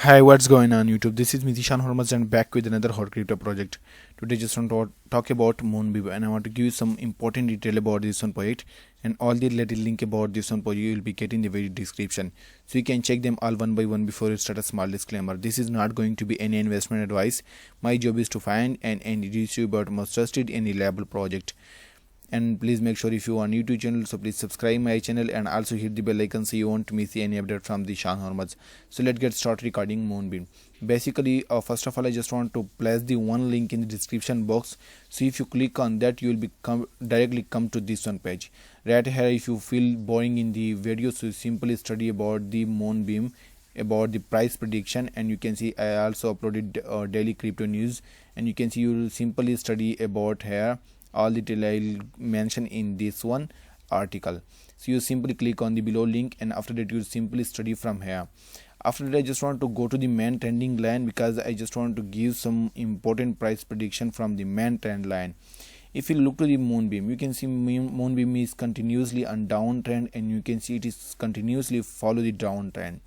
Hi, what's going on YouTube? This is Zeeshan Hurmaz and back with another hot crypto project. Today just want to talk about Moonbeam and I want to give you some important detail about this one project, and all the little link about this one project you will be getting in the very description. So you can check them all one by one before you start. A small disclaimer. This is not going to be any investment advice. My job is to find and introduce you about most trusted and reliable project. And please make sure if you are new to channel, so please subscribe my channel and also hit the bell icon so you won't miss any update from the Zeeshan Hurmaz. So let's get started recording Moonbeam. Basically, first of all, I just want to place the one link in the description box. So if you click on that, you will directly come to this one page. Right here, if you feel boring in the video, so you simply study about the Moonbeam, about the price prediction, and you can see I also uploaded daily crypto news, and you can see you will simply study about here all the detail I'll mention in this one article. So you simply click on the below link, and after that you simply study from here. After that, I just want to go to the main trending line because I just want to give some important price prediction from the main trend line. If you look to the Moonbeam, you can see Moonbeam is continuously on downtrend, and you can see it is continuously follow the downtrend.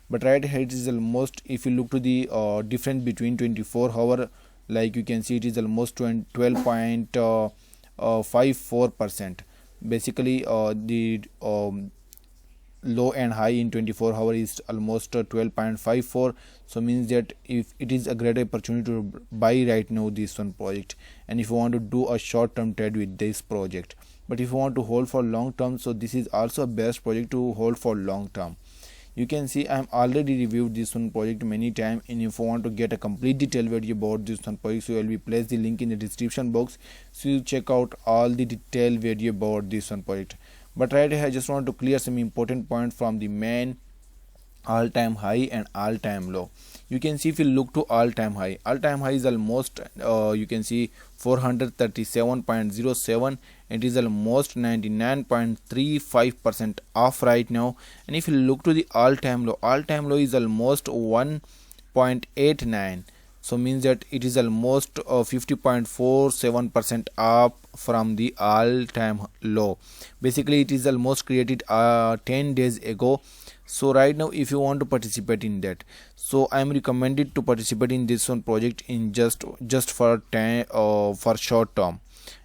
But right here it is almost, if you look to the difference between 24-hour, like you can see it is almost 12.54%. Basically the low and high in 24-hour is almost 12.54. so means that if it is a great opportunity to buy right now this one project, and if you want to do a short-term trade with this project. But if you want to hold for long term, so this is also a best project to hold for long term. You can see I'm already reviewed this one project many times, and if you want to get a complete detail video about this one project, so I will be place the link in the description box, so you check out all the detailed video about this one project. But right here I just want to clear some important points from the main all-time high and all-time low. You can see if you look to all-time high is almost you can see 437.07. it is almost 99.35% off right now. And if you look to the all-time low is almost 1.89, so means that it is almost 50.47% up from the all-time low. Basically it is almost created 10 days ago. So right now if you want to participate in that, so I am recommended to participate in this one project in just for for short term.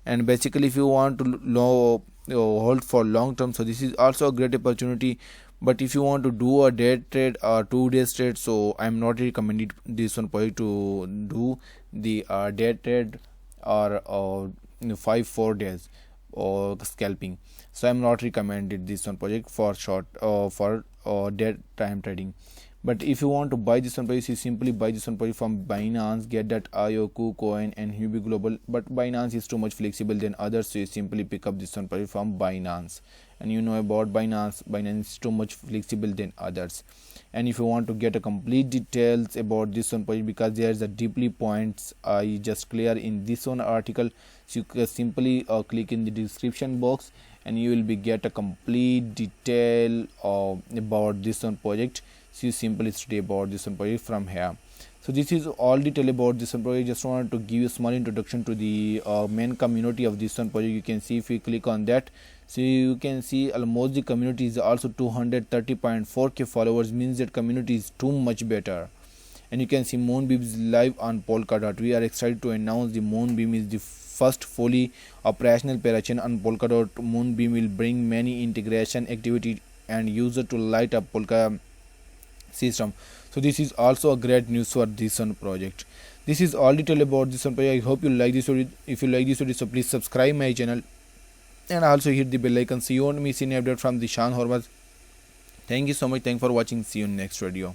And basically if you want to hold for long term, so this is also a great opportunity. But if you want to do a day trade or 2 days trade, so I am not recommended this one project to do the day trade or 4 days or scalping. So I'm not recommended this one project for short for day time trading. But if you want to buy this one project, you simply buy this one project from Binance, Get.io, KuCoin and Hubi Global. But Binance is too much flexible than others, so you simply pick up this one project from Binance. And you know about Binance is too much flexible than others. And if you want to get a complete details about this one project, because there is a deeply points I just clear in this one article, so you can simply click in the description box, and you will be get a complete detail about this one project. So you simply study about this one project from here. So this is all detail about this one project. Just wanted to give you a small introduction to the main community of this one project. You can see if you click on that, so you can see almost the community is also 230.4k followers, means that community is too much better. And you can see Moonbeam is live on Polkadot. We are excited to announce the Moonbeam is the first fully operational pair-chain on Polkadot. Moonbeam will bring many integration activity and user to light up Polka system. So this is also a great news for this one project. This is all detail about this one project. I hope you like this video. If you like this video, so please subscribe my channel and also hit the bell icon so you won't miss any update from the Zeeshan Hurmaz. Thank you so much. Thanks for watching. See you in next video.